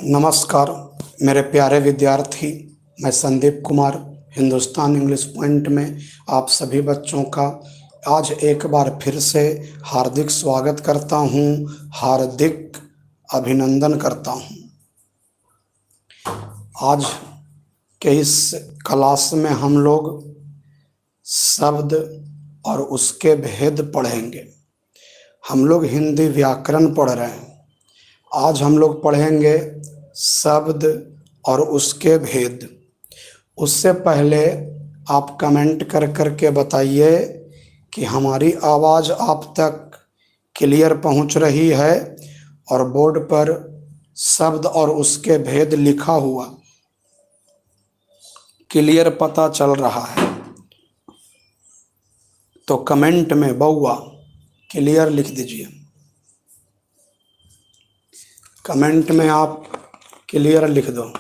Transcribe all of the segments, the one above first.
नमस्कार मेरे प्यारे विद्यार्थी। मैं संदीप कुमार हिंदुस्तान इंग्लिश पॉइंट में आप सभी बच्चों का आज एक बार फिर से हार्दिक स्वागत करता हूं, हार्दिक अभिनंदन करता हूं। आज के इस क्लास में हम लोग शब्द और उसके भेद पढ़ेंगे। हम लोग हिंदी व्याकरण पढ़ रहे हैं। आज हम लोग पढ़ेंगे शब्द और उसके भेद। उससे पहले आप कमेंट कर करके बताइए कि हमारी आवाज़ आप तक क्लियर पहुंच रही है और बोर्ड पर शब्द और उसके भेद लिखा हुआ क्लियर पता चल रहा है। तो कमेंट में बउआ क्लियर लिख दीजिए। कमेंट में आप क्लियर लिख दो।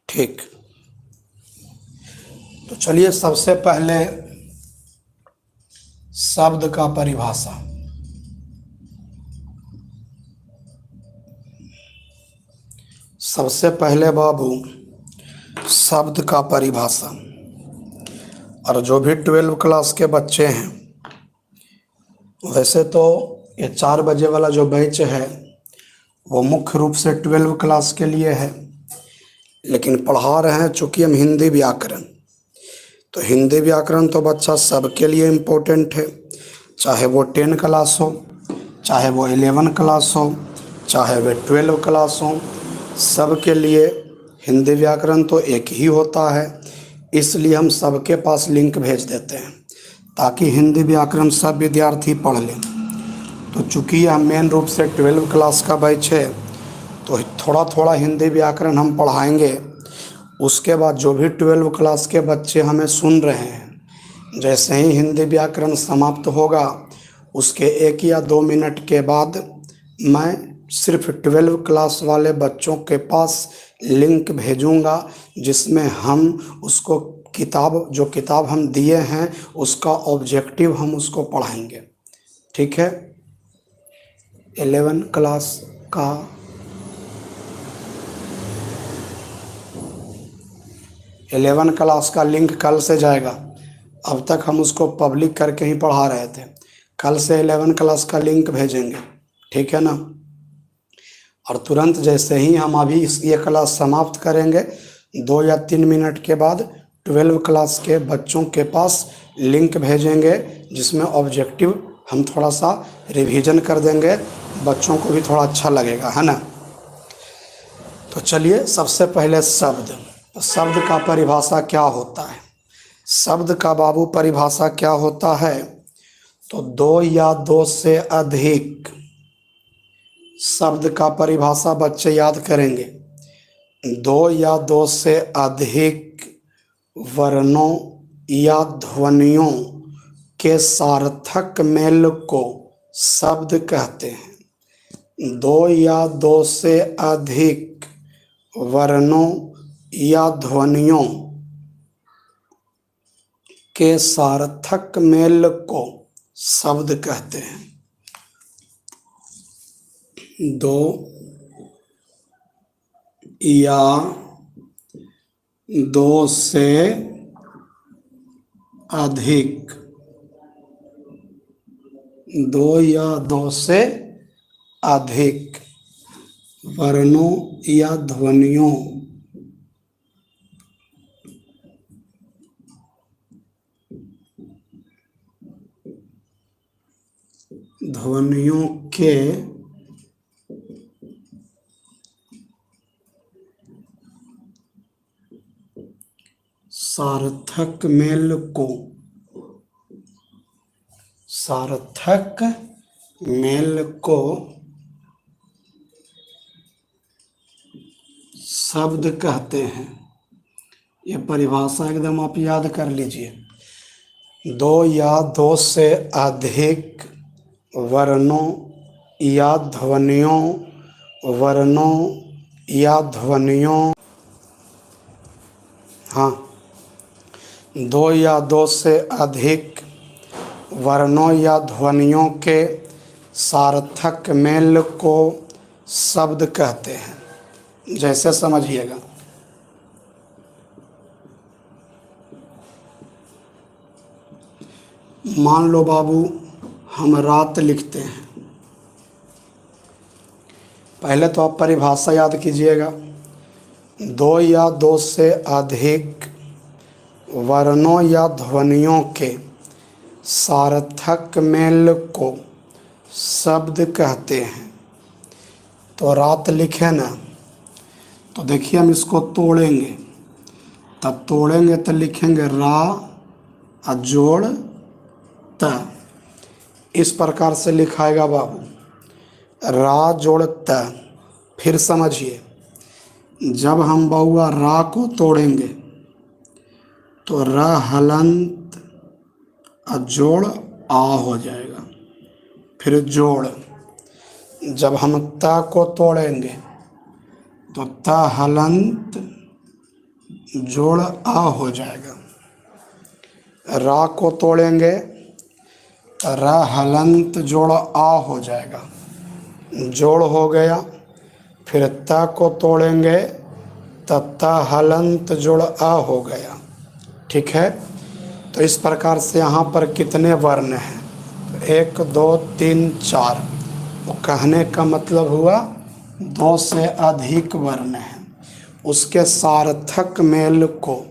ठीक, तो चलिए सबसे पहले शब्द का परिभाषा। सबसे पहले बाबू शब्द का परिभाषा। और जो भी 12 क्लास के बच्चे हैं, वैसे तो ये 4 बजे वाला जो बैच है वो मुख्य रूप से 12 क्लास के लिए है, लेकिन पढ़ा रहे हैं चूँकि हम हिंदी व्याकरण। तो हिंदी व्याकरण तो बच्चा सबके लिए इम्पोर्टेंट है, चाहे वो 10 क्लास हो, चाहे वो 11 क्लास हो, चाहे वो 12 क्लास हो, सबके लिए हिंदी व्याकरण तो एक ही होता है। इसलिए हम सबके पास लिंक भेज देते हैं ताकि हिंदी व्याकरण सब विद्यार्थी पढ़ लें। तो चूँकि यह मेन रूप से 12 क्लास का बैच है, तो थोड़ा थोड़ा हिंदी व्याकरण हम पढ़ाएंगे। उसके बाद जो भी 12 क्लास के बच्चे हमें सुन रहे हैं, जैसे ही हिंदी व्याकरण समाप्त होगा उसके 1 या 2 मिनट के बाद मैं सिर्फ 12 क्लास वाले बच्चों के पास लिंक भेजूंगा, जिसमें हम उसको जो किताब हम दिए हैं उसका ऑब्जेक्टिव हम उसको पढ़ाएंगे। ठीक है। 11 क्लास का 11 क्लास का लिंक कल से जाएगा। अब तक हम उसको पब्लिक करके ही पढ़ा रहे थे। कल से 11 क्लास का लिंक भेजेंगे, ठीक है ना। और तुरंत जैसे ही हम अभी ये क्लास समाप्त करेंगे 2 या 3 मिनट के बाद 12 क्लास के बच्चों के पास लिंक भेजेंगे, जिसमें ऑब्जेक्टिव हम थोड़ा सा रिवीजन कर देंगे, बच्चों को भी थोड़ा अच्छा लगेगा, है ना। तो चलिए सबसे पहले शब्द। शब्द का परिभाषा क्या होता है? शब्द का बाबू परिभाषा क्या होता है? तो 2 या 2 से अधिक शब्द का परिभाषा बच्चे याद करेंगे। 2 या 2 से अधिक वर्णों या ध्वनियों के सार्थक मेल को शब्द कहते हैं। 2 या 2 से अधिक वर्णों या ध्वनियों के सार्थक मेल को शब्द कहते हैं। 2 या 2 से अधिक, 2 या 2 से अधिक वर्णों या ध्वनियों के सार्थक मेल को शब्द कहते हैं। ये परिभाषा एकदम आप याद कर लीजिए। 2 या 2 से अधिक वर्णों या ध्वनियों, हाँ, दो या दो से अधिक वर्णों या ध्वनियों के सार्थक मेल को शब्द कहते हैं। जैसे समझिएगा, मान लो बाबू हम रात लिखते हैं। पहले तो आप परिभाषा याद कीजिएगा। दो या दो से अधिक वर्णों या ध्वनियों के सार्थक मेल को शब्द कहते हैं। तो रात लिखे ना, तो देखिए हम इसको तोड़ेंगे, तब तोड़ेंगे तो लिखेंगे रा अजोड़ त। इस प्रकार से लिखाएगा बाबू, रा जोड़ त। फिर समझिए, जब हम बउआ रा को तोड़ेंगे तो र हलंत अजोड़ आ हो जाएगा। फिर जोड़, जब हम ता को तोड़ेंगे तो ता हलंत जोड़ आ हो जाएगा। रा को तोड़ेंगे तो रा हलंत जोड़ आ हो जाएगा, जोड़ हो गया। फिर ता को तोड़ेंगे तो ता हलंत जोड़ आ हो गया। ठीक है, तो इस प्रकार से यहाँ पर कितने वर्ण हैं? तो 1 2 3 4। वो कहने का मतलब हुआ 2 से अधिक वर्ण हैं, उसके सार्थक मेल को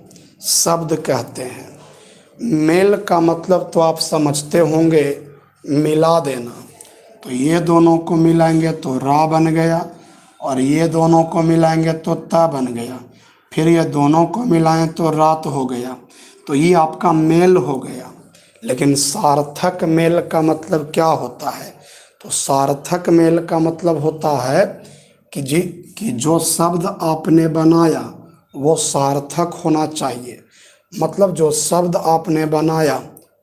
शब्द कहते हैं। मेल का मतलब तो आप समझते होंगे, मिला देना। तो ये दोनों को मिलाएंगे तो रा बन गया, और ये दोनों को मिलाएंगे तो ता बन गया। फिर ये दोनों को मिलाएं तो रात हो गया। तो ये आपका मेल हो गया। लेकिन सार्थक मेल का मतलब क्या होता है? तो सार्थक मेल का मतलब होता है कि जो शब्द आपने बनाया वो सार्थक होना चाहिए। मतलब जो शब्द आपने बनाया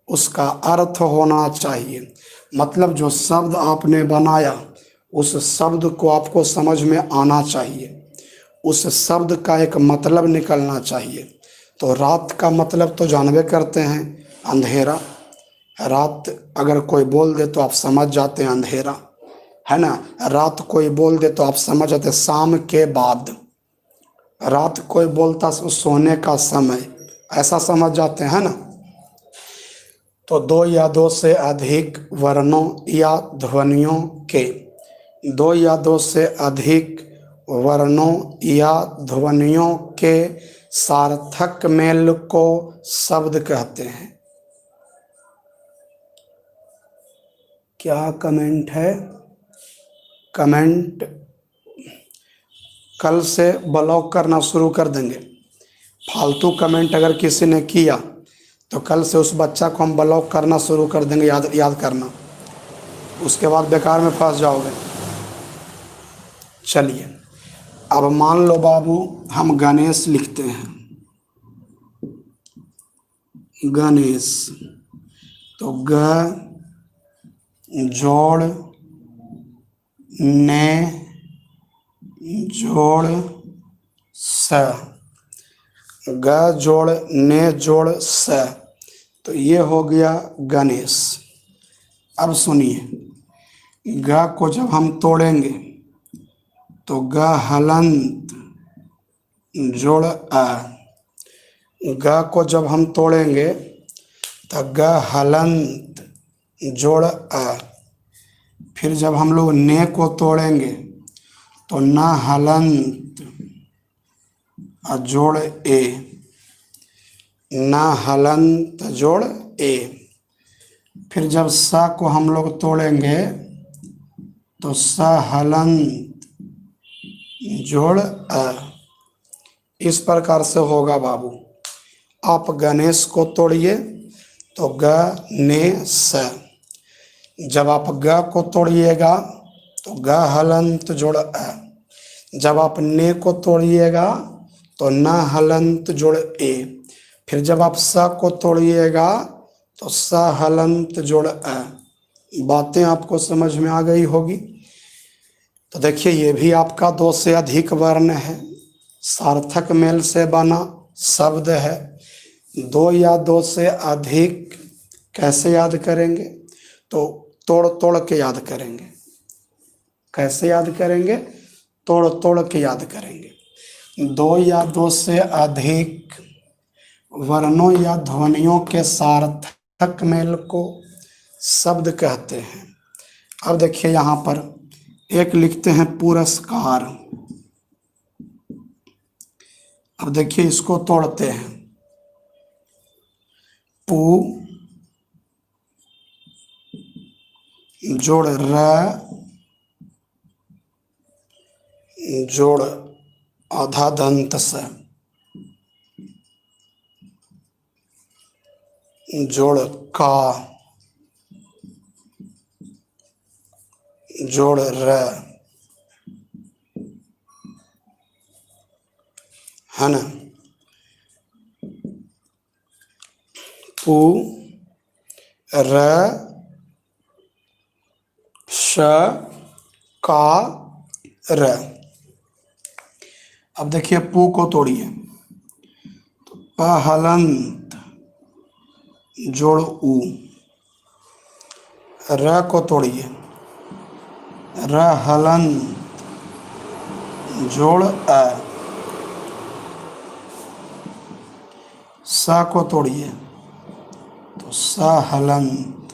उसका अर्थ होना चाहिए। मतलब जो शब्द आपने बनाया उस शब्द को आपको समझ में आना चाहिए, उस शब्द का एक मतलब निकलना चाहिए। तो रात का मतलब तो जानबे करते हैं, अंधेरा। रात अगर कोई बोल दे तो आप समझ जाते हैं अंधेरा, है ना। रात कोई बोल दे तो आप समझ जाते शाम के बाद। रात कोई बोलता सोने का समय, ऐसा समझ जाते हैं ना। तो 2 या 2 से अधिक वर्णों या ध्वनियों के, 2 या 2 से अधिक वर्णों या ध्वनियों के सार्थक मेल को शब्द कहते हैं। क्या कमेंट है? कमेंट कल से ब्लॉक करना शुरू कर देंगे। फालतू कमेंट अगर किसी ने किया तो कल से उस बच्चा को हम ब्लॉक करना शुरू कर देंगे। याद करना, उसके बाद बेकार में फंस जाओगे। चलिए, अब मान लो बाबू हम गणेश लिखते हैं। गणेश, तो ग जोड़ ने जोड़ स, ग जोड़ ने जोड़ स, तो ये हो गया गणेश। अब सुनिए, ग को जब हम तोड़ेंगे तो ग हलंत जोड़ अ, ग को जब हम तोड़ेंगे तो ग हलंत जोड़ अ। फिर जब हम लोग ने को तोड़ेंगे तो न हलंत जोड़ ए, न हलंत जोड़ ए। फिर जब सा को हम लोग तोड़ेंगे तो स हलंत जोड़ अ। इस प्रकार से होगा बाबू। आप गणेश को तोड़िए तो ग ने स। जब आप ग को तोड़िएगा तो ग हलंत जोड़ अ। जब आप ने को तोड़िएगा तो न हलंत जोड़ ए। फिर जब आप स को तोड़िएगा तो स हलंत जोड़ अ। बातें आपको समझ में आ गई होगी। तो देखिए, ये भी आपका 2 से अधिक वर्ण है, सार्थक मेल से बना शब्द है। दो या दो से अधिक कैसे याद करेंगे? तो तोड़ तोड़ के याद करेंगे। कैसे याद करेंगे? तोड़ तोड़ के याद करेंगे। दो या दो से अधिक वर्णों या ध्वनियों के सार्थक मेल को शब्द कहते हैं। अब देखिए यहाँ पर एक लिखते हैं पुरस्कार। अब देखिए इसको तोड़ते हैं। पू जोड़ र जोड़ आधा दंत से जोड़ का जोड़ र, है ना। पू र श का र। अब देखिए पू को तोड़िए। तो पहलंत जोड़ उ। र को तोड़िए। रहलंत जोड़ अ। सा को तोड़िए तो सहलंत।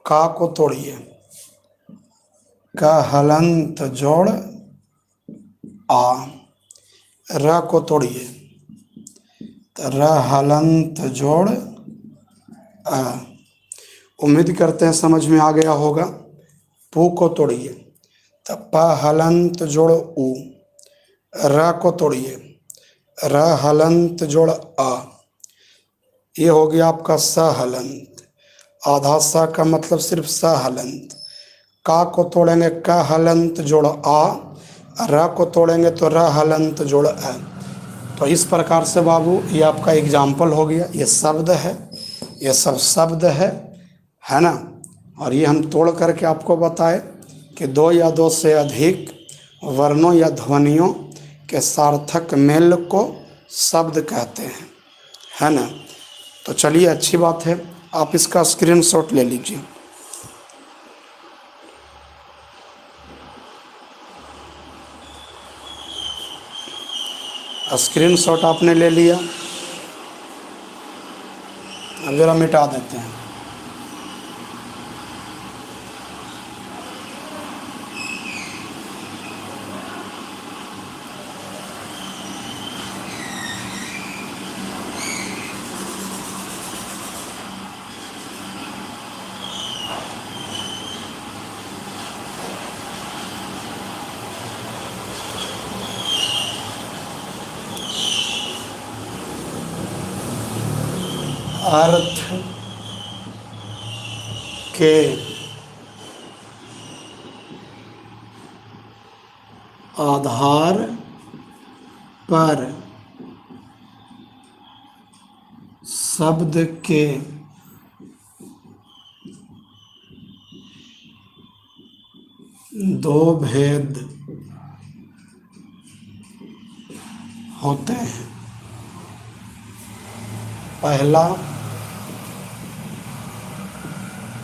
का को तोड़िए। कहलंत जोड़ आ। र को तोड़िए तो रहलंत जोड़ अ। उम्मीद करते हैं समझ में आ गया होगा। पू को तोड़िए तो पहलंत जोड़ उ। र को तोड़िए रहलंत जोड़ आ। ये हो गया आपका सहलंत। आधा सा का मतलब सिर्फ सहलंत। का को तोड़ेंगे का हलंत जोड़ आ। र को तोड़ेंगे तो र हलंत जोड़ अ। तो इस प्रकार से बाबू ये आपका एग्जाम्पल हो गया। ये शब्द है, ये सब शब्द है ना। और ये हम तोड़ करके आपको बताए कि दो या दो से अधिक वर्णों या ध्वनियों के सार्थक मेल को शब्द कहते हैं, है ना। तो चलिए अच्छी बात है, आप इसका स्क्रीनशॉट ले लीजिए। स्क्रीनशॉट आपने ले लिया। अब जरा मिटा देते हैं। अर्थ के आधार पर शब्द के दो भेद होते हैं। पहला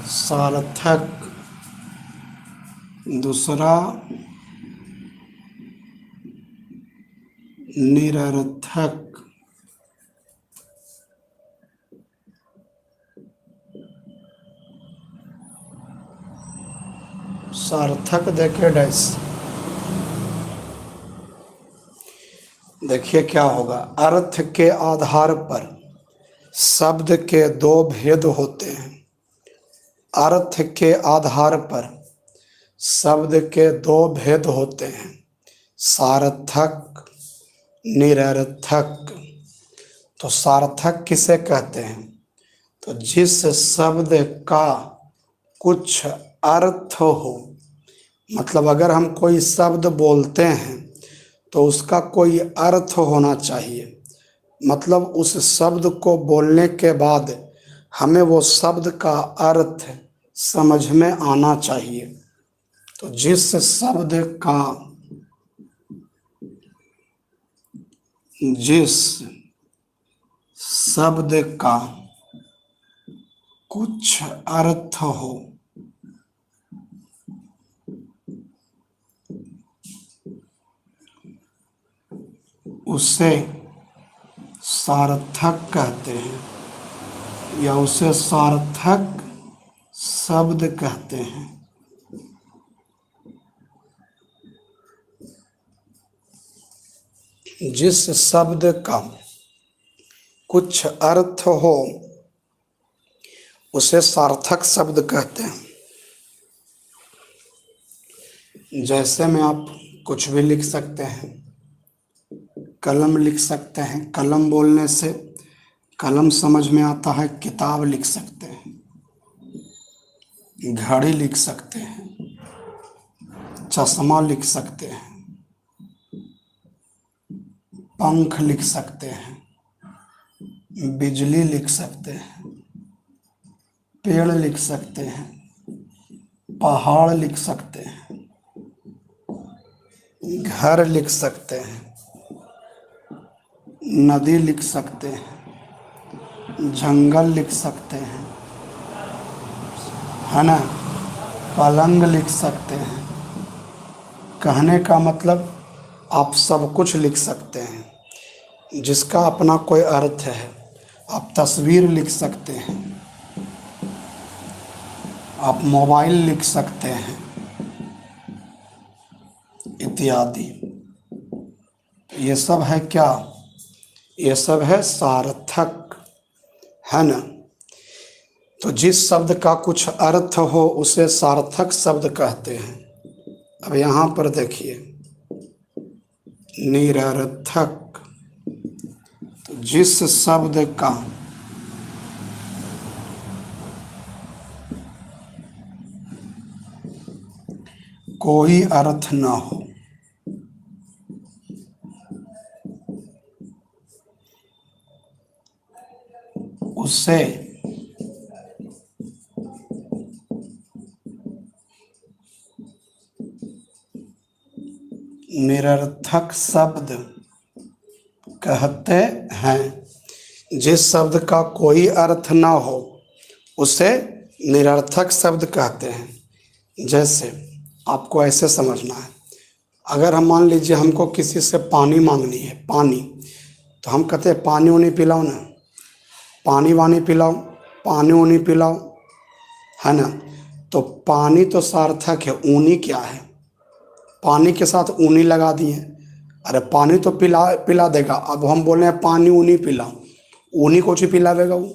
सार्थक, दूसरा निरर्थक। सार्थक देखिए डैश, देखिए क्या होगा। अर्थ के आधार पर शब्द के दो भेद होते हैं। अर्थ के आधार पर शब्द के दो भेद होते हैं, सार्थक, निरर्थक। तो सार्थक किसे कहते हैं? तो जिस शब्द का कुछ अर्थ हो, मतलब अगर हम कोई शब्द बोलते हैं तो उसका कोई अर्थ होना चाहिए। मतलब उस शब्द को बोलने के बाद हमें वो शब्द का अर्थ समझ में आना चाहिए। तो जिस शब्द का जिस शब्द का कुछ अर्थ हो उसे सार्थक कहते हैं या उसे सार्थक शब्द कहते हैं। जिस शब्द का कुछ अर्थ हो उसे सार्थक शब्द कहते हैं। जैसे में आप कुछ भी लिख सकते हैं, कलम लिख सकते हैं, कलम बोलने से कलम समझ में आता है, किताब लिख सकते हैं, घड़ी लिख सकते हैं, चश्मा लिख सकते हैं, पंख लिख सकते हैं, बिजली लिख सकते हैं, पेड़ लिख सकते हैं, पहाड़ लिख सकते हैं, घर लिख सकते हैं, नदी लिख सकते हैं, जंगल लिख सकते हैं, है ना, पलंग लिख सकते हैं। कहने का मतलब आप सब कुछ लिख सकते हैं जिसका अपना कोई अर्थ है। आप तस्वीर लिख सकते हैं, आप मोबाइल लिख सकते हैं, इत्यादि। ये सब है क्या? ये सब है सार्थक, है ना। तो जिस शब्द का कुछ अर्थ हो उसे सार्थक शब्द कहते हैं। अब यहाँ पर देखिए, निरर्थक। तो जिस शब्द का कोई अर्थ न हो उसे निरर्थक शब्द कहते हैं। जिस शब्द का कोई अर्थ ना हो उसे निरर्थक शब्द कहते हैं। जैसे आपको ऐसे समझना है, अगर हम मान लीजिए हमको किसी से पानी मांगनी है, पानी, तो हम कहते हैं पानी उनी पिलाओ ना, पानी वानी पिलाओ, पानी उनी पिलाओ, है ना। तो पानी तो सार्थक है, ऊनी क्या है? पानी के साथ ऊनी लगा दिए, अरे पानी तो पिला पिला देगा। अब हम बोले हैं पानी ऊनी पिलाओ, ऊनी को ची पिलावेगा वो?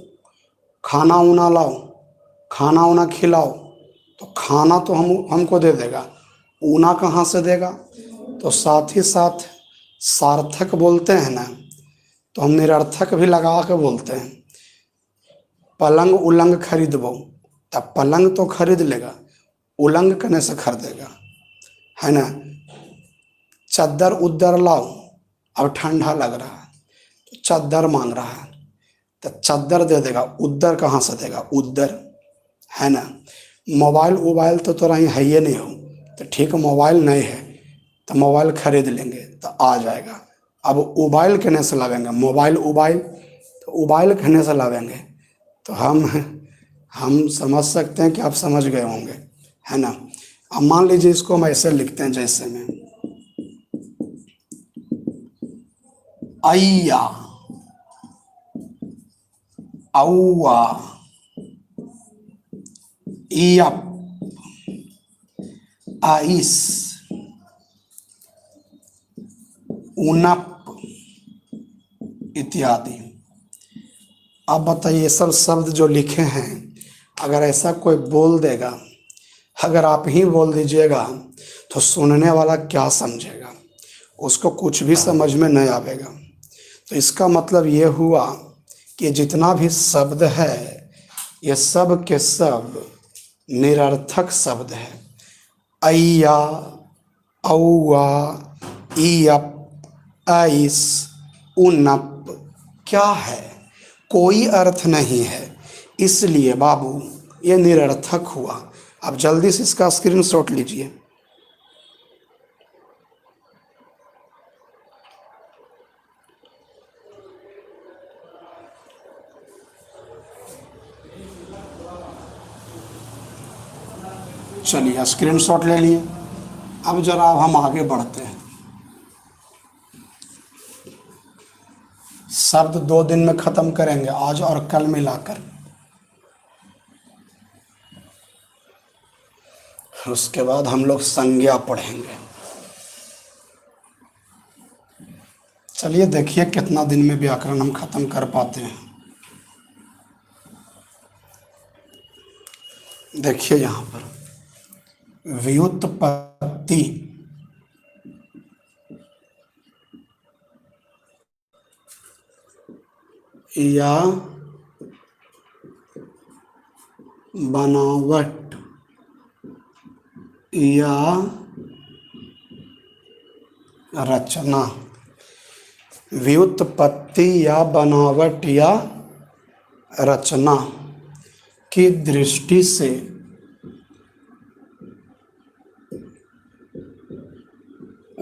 खाना ऊना लाओ, खाना ऊना खिलाओ, तो खाना तो हमको दे देगा, ऊना कहाँ से देगा? तो साथ ही साथ सार्थक बोलते हैं ना, तो हम निरर्थक भी लगा के बोलते हैं। पलंग उलंग खरीदबो, तब पलंग तो खरीद लेगा, उलंग कने से खरीदेगा, है ना। चद्दर उद्दर लाओ, अब ठंडा लग रहा है तो चद्दर मांग रहा है, तो चद्दर दे देगा, उद्दर कहाँ से देगा? उद्दर, है ना। मोबाइल उबाइल तो तोरा ही है ही नहीं हो, तो ठीक है मोबाइल नहीं है तो मोबाइल खरीद लेंगे तो आ जाएगा। अब उबाइल कहने से लावेंगे, मोबाइल उबाइल, तो उबाइल कहने से लावेंगे। तो हम समझ सकते हैं कि आप समझ गए होंगे, है ना। अब मान लीजिए इसको हम ऐसे लिखते हैं, जैसे में अय्या, औवा, इयप, आइस, उनप इत्यादि। अब बताइए, ये सब शब्द जो लिखे हैं, अगर ऐसा कोई बोल देगा, अगर आप ही बोल दीजिएगा तो सुनने वाला क्या समझेगा? उसको कुछ भी समझ में नहीं आएगा। तो इसका मतलब ये हुआ कि जितना भी शब्द है ये सब के सब निरर्थक शब्द है। अय्या, औवा, इयप, आइस, उनप क्या है? कोई अर्थ नहीं है, इसलिए बाबू ये निरर्थक हुआ। आप जल्दी से इसका स्क्रीनशॉट लीजिए। चलिए स्क्रीनशॉट ले लिए। अब जरा हम आगे बढ़ते हैं। शब्द 2 दिन में खत्म करेंगे, आज और कल मिलाकर। उसके बाद हम लोग संज्ञा पढ़ेंगे। चलिए देखिए कितना दिन में व्याकरण हम खत्म कर पाते हैं। देखिए यहाँ पर व्युत्पत्ति या बनावट या रचना। व्युत्पत्ति या बनावट या रचना की दृष्टि से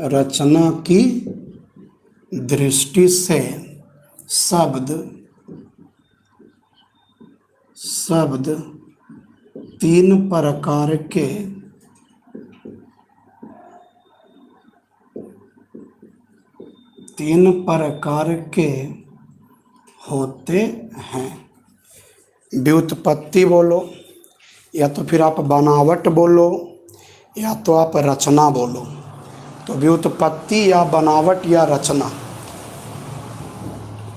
रचना की दृष्टि से शब्द तीन प्रकार के होते हैं। व्युत्पत्ति बोलो या तो फिर आप बनावट बोलो या तो आप रचना बोलो। तो व्युत्पत्ति या बनावट या रचना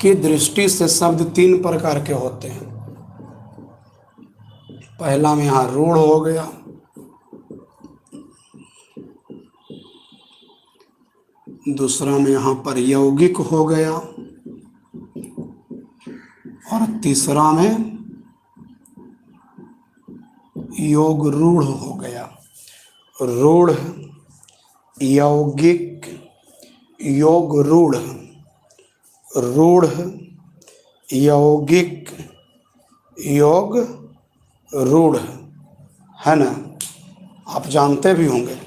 की दृष्टि से शब्द 3 प्रकार के होते हैं। पहला में यहाँ रूढ़ हो गया, दूसरा में यहाँ पर यौगिक हो गया और तीसरा में योग रूढ़ हो गया। रूढ़, यौगिक, योग रूढ़, रूढ़, यौगिक, योग रूढ़, है ना। आप जानते भी होंगे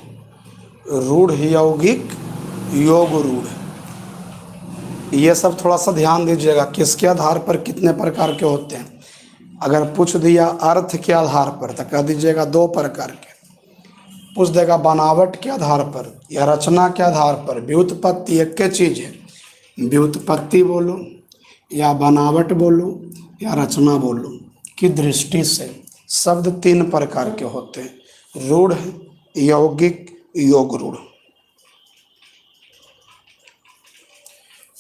रूढ़, यौगिक, योग रूढ़। ये सब थोड़ा सा ध्यान दीजिएगा, किसके आधार पर कितने प्रकार के होते हैं। अगर पूछ दिया अर्थ के आधार पर तो कह दीजिएगा 2 प्रकार के। पूछ देगा बनावट के आधार पर या रचना के आधार पर, व्युत्पत्ति एक के चीज़ है। व्युत्पत्ति बोलो या बनावट बोलो या रचना बोलो की दृष्टि से शब्द 3 प्रकार के होते हैं। रूढ़, यौगिक, योग रूढ़।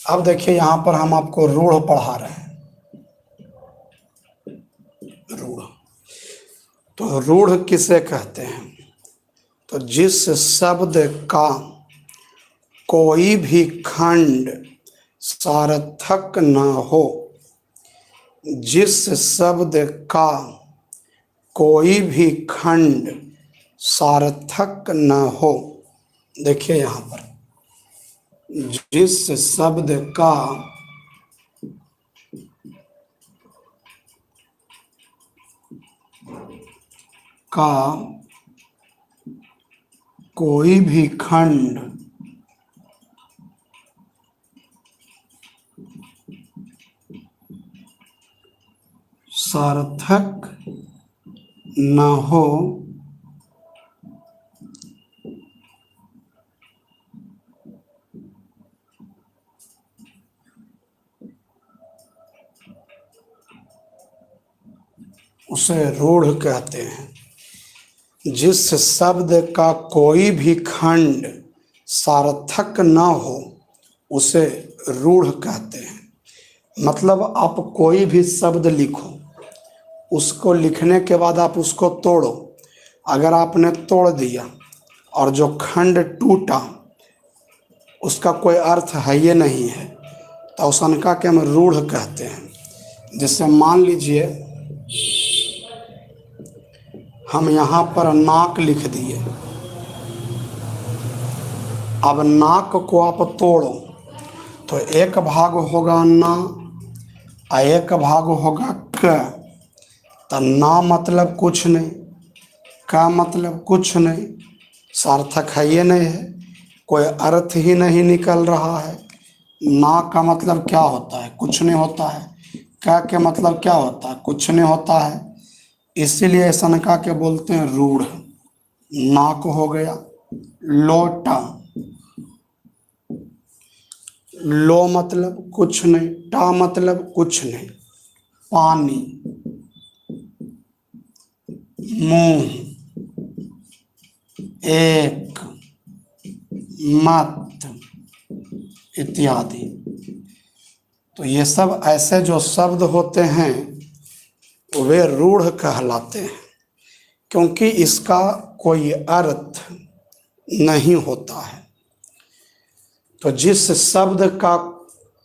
अब देखिए यहाँ पर हम आपको रूढ़ पढ़ा रहे हैं। रूढ़, तो रूढ़ किसे कहते हैं? तो जिस शब्द का कोई भी खंड सार्थक न हो, जिस शब्द का कोई भी खंड सार्थक न हो। देखिए यहाँ पर जिस शब्द का कोई भी खंड सार्थक न हो, उसे रूढ़ कहते हैं। जिस शब्द का कोई भी खंड सार्थक न हो उसे रूढ़ कहते हैं। मतलब आप कोई भी शब्द लिखो, उसको लिखने के बाद आप उसको तोड़ो। अगर आपने तोड़ दिया और जो खंड टूटा उसका कोई अर्थ है ये नहीं है, तो उस अनका के हम रूढ़ कहते हैं। जैसे मान लीजिए हम यहाँ पर नाक लिख दिए, अब नाक को आप तोड़ो तो एक भाग होगा ना और एक भाग होगा क। तो ना मतलब कुछ नहीं, का मतलब कुछ नहीं, सार्थक है ये नहीं है, कोई अर्थ ही नहीं निकल रहा है। ना का मतलब क्या होता है? कुछ नहीं होता है। का के मतलब क्या होता है? कुछ नहीं होता है। इसीलिए सनका के बोलते हैं रूढ़। नाक हो गया, लोटा, लो मतलब कुछ नहीं, टा मतलब कुछ नहीं, पानी, मुंह, एक, मत इत्यादि। तो ये सब ऐसे जो शब्द होते हैं वे रूढ़ कहलाते हैं, क्योंकि इसका कोई अर्थ नहीं होता है। तो जिस शब्द का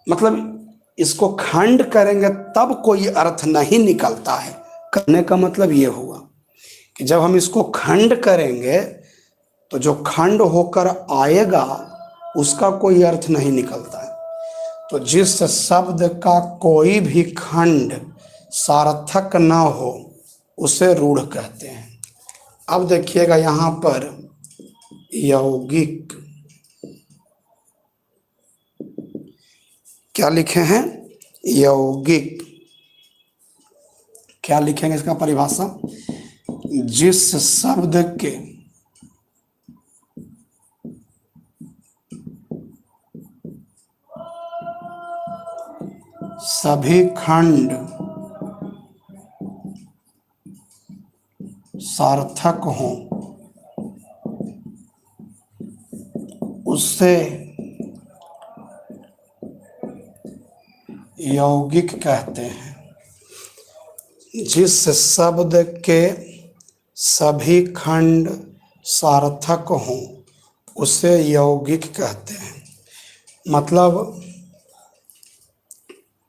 मतलब इसको खंड करेंगे तब कोई अर्थ नहीं निकलता है। करने का मतलब ये हुआ कि जब हम इसको खंड करेंगे तो जो खंड होकर आएगा उसका कोई अर्थ नहीं निकलता है। तो जिस शब्द का कोई भी खंड सार्थक ना हो उसे रूढ़ कहते हैं। अब देखिएगा यहाँ पर यौगिक क्या लिखे हैं, यौगिक क्या लिखेंगे इसका परिभाषा, जिस शब्द के सभी खंड सार्थक हों उससे यौगिक कहते हैं। जिस शब्द के सभी खंड सार्थक हों उसे यौगिक कहते हैं। मतलब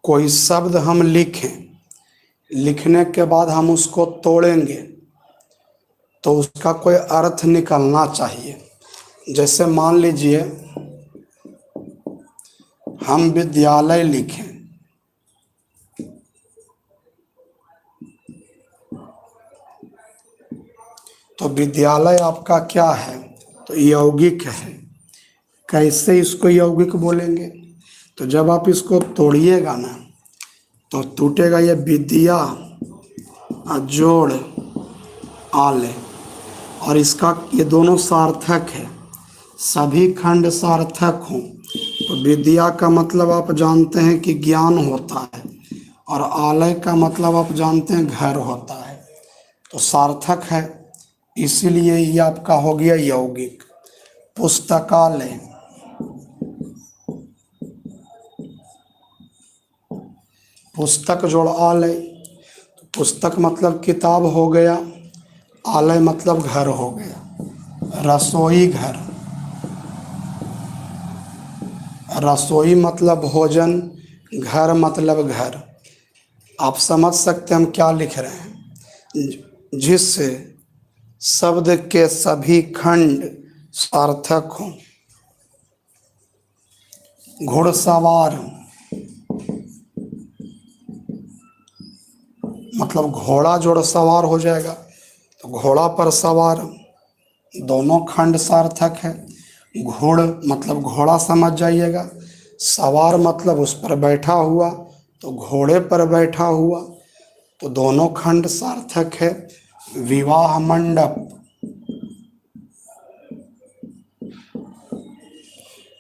कोई शब्द हम लिखें, लिखने के बाद हम उसको तोड़ेंगे तो उसका कोई अर्थ निकलना चाहिए। जैसे मान लीजिए हम विद्यालय लिखें, तो विद्यालय आपका क्या है, तो यौगिक है। कैसे इसको यौगिक बोलेंगे, तो जब आप इसको तोड़िएगा ना तो टूटेगा ये विद्या जोड़ आले, और इसका ये दोनों सार्थक है, सभी खंड सार्थक हों। तो विद्या का मतलब आप जानते हैं कि ज्ञान होता है, और आलय का मतलब आप जानते हैं घर होता है। तो सार्थक है, इसीलिए ये आपका हो गया यौगिक। पुस्तकालय, पुस्तक जोड़ आलय, पुस्तक मतलब किताब हो गया, आलय मतलब घर हो गया। रसोई घर, रसोई मतलब भोजन, घर मतलब घर। आप समझ सकते हैं हम क्या लिख रहे हैं। जिस शब्द के सभी खंड सार्थक हों। घुड़सवार मतलब घोड़ा जोड़ सवार हो जाएगा, तो घोड़ा पर सवार, दोनों खंड सार्थक है। घोड़ मतलब घोड़ा समझ जाइएगा, सवार मतलब उस पर बैठा हुआ, तो घोड़े पर बैठा हुआ, तो दोनों खंड सार्थक है। विवाह मंडप,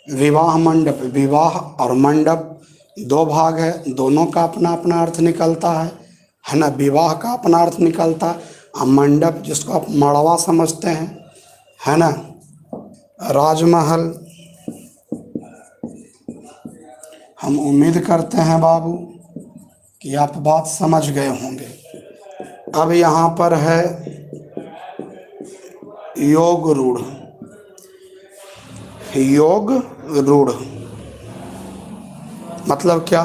विवाह मंडप, विवाह और मंडप दो भाग है, दोनों का अपना अपना अर्थ निकलता है ना। विवाह का अपना अर्थ निकलता है, और मंडप जिसको आप मड़वा समझते हैं, है ना। राजमहल, हम उम्मीद करते हैं बाबू कि आप बात समझ गए होंगे। अब यहाँ पर है योग रूढ़, योग रूढ़ मतलब क्या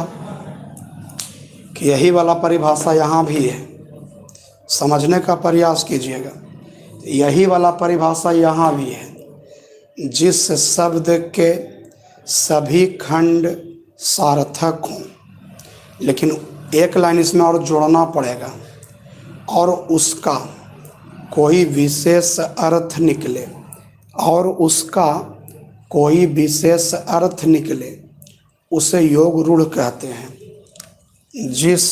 कि यही वाला परिभाषा यहाँ भी है, समझने का प्रयास कीजिएगा। यही वाला परिभाषा यहाँ भी है, जिस शब्द के सभी खंड सार्थक हों, लेकिन एक लाइन इसमें और जोड़ना पड़ेगा, और उसका कोई विशेष अर्थ निकले, और उसका कोई विशेष अर्थ निकले उसे योग रूढ़ कहते हैं। जिस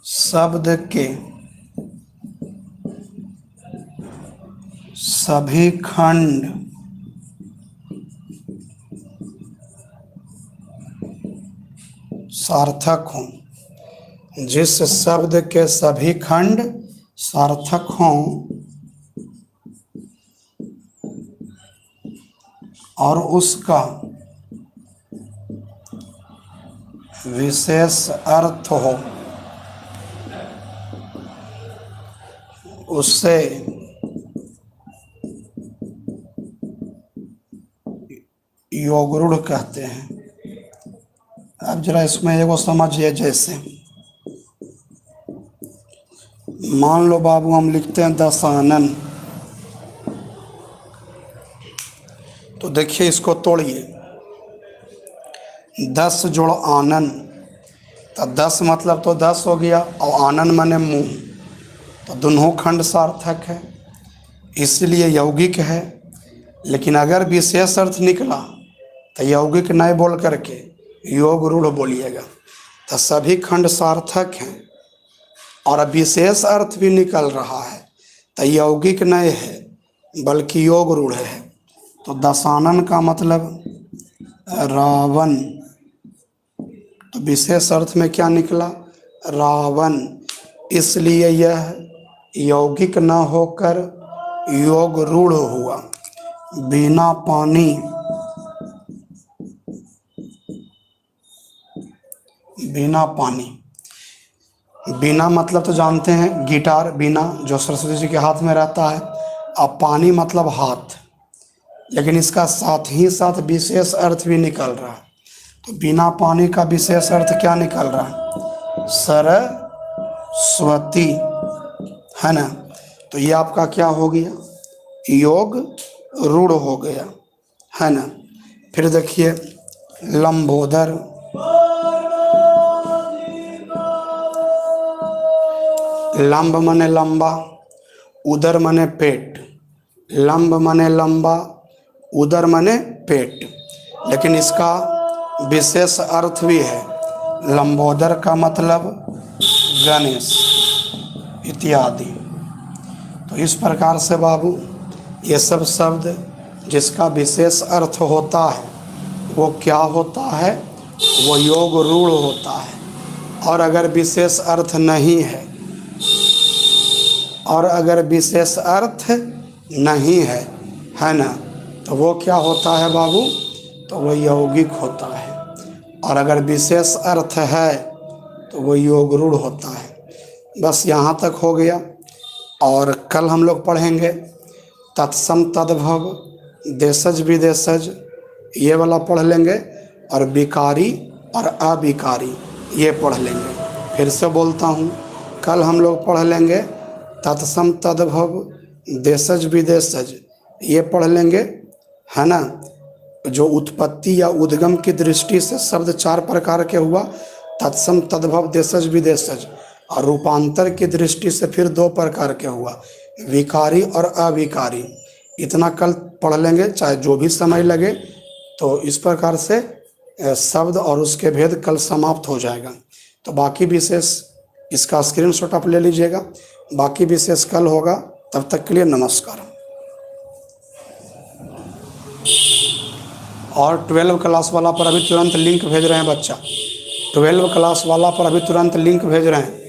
शब्द के सभी खंड सार्थक हों। जिस शब्द के सभी खंड सार्थक हों और उसका विशेष अर्थ हो, उससे योगरूढ़ कहते हैं। अब जरा इसमें एगो समझिए, जैसे मान लो बाबू हम लिखते हैं दशानन, तो देखिए इसको तोड़िए, 10 जोड़ आनन, तो 10 मतलब तो 10 हो गया, और आनन माने मुंह, तो दोनों खंड सार्थक है, इसलिए यौगिक है। लेकिन अगर विशेष अर्थ निकला तो यौगिक नहीं बोल करके योग रूढ़ बोलिएगा, तो सभी खंड सार्थक हैं। और अब विशेष अर्थ भी निकल रहा है तो यौगिक नहीं है बल्कि योग रूढ़ है। तो दशानन का मतलब रावण, तो विशेष अर्थ में क्या निकला? रावण। इसलिए यह यौगिक न होकर योग रूढ़ हुआ। बिना पानी, बिना पानी, बिना मतलब तो जानते हैं गिटार बिना, जो सरस्वती जी के हाथ में रहता है। अब पानी मतलब हाथ, लेकिन इसका साथ ही साथ विशेष अर्थ भी निकल रहा है। तो बिना पानी का विशेष अर्थ क्या निकल रहा है? सरस्वती, है ना। तो ये आपका क्या हो गया? योग रूढ़ हो गया, है ना। फिर देखिए लंबोदर, लंब माने लंबा, उदर माने पेट, लंब माने लंबा, उदर माने पेट, लेकिन इसका विशेष अर्थ भी है। लंबोदर का मतलब गणेश इत्यादि। तो इस प्रकार से बाबू ये सब शब्द जिसका विशेष अर्थ होता है वो क्या होता है? वो योग रूढ़ होता है। और अगर विशेष अर्थ नहीं है, और अगर विशेष अर्थ नहीं है ना, तो वो क्या होता है बाबू? तो वो यौगिक होता है। और अगर विशेष अर्थ है तो वो योग रूढ़ होता है। बस यहाँ तक हो गया। और कल हम लोग पढ़ेंगे तत्सम तद्भव, देशज विदेशज, ये वाला पढ़ लेंगे, और विकारी और अविकारी ये पढ़ लेंगे। फिर से बोलता हूँ, कल हम लोग पढ़ लेंगे तत्सम तद्भव, देशज विदेशज, ये पढ़ लेंगे, है ना। जो उत्पत्ति या उद्गम की दृष्टि से शब्द 4 प्रकार के हुआ, तत्सम तद्भव देशज विदेशज, और रूपांतर की दृष्टि से फिर 2 प्रकार के हुआ, विकारी और अविकारी। इतना कल पढ़ लेंगे, चाहे जो भी समय लगे। तो इस प्रकार से शब्द और उसके भेद कल समाप्त हो जाएगा। तो बाकी विशेष इसका स्क्रीनशॉट आप ले लीजिएगा, बाकी विशेष कल होगा। तब तक के लिए नमस्कार। और 12 क्लास वाला पर अभी तुरंत लिंक भेज रहे हैं बच्चा, 12 क्लास वाला पर अभी तुरंत लिंक भेज रहे हैं।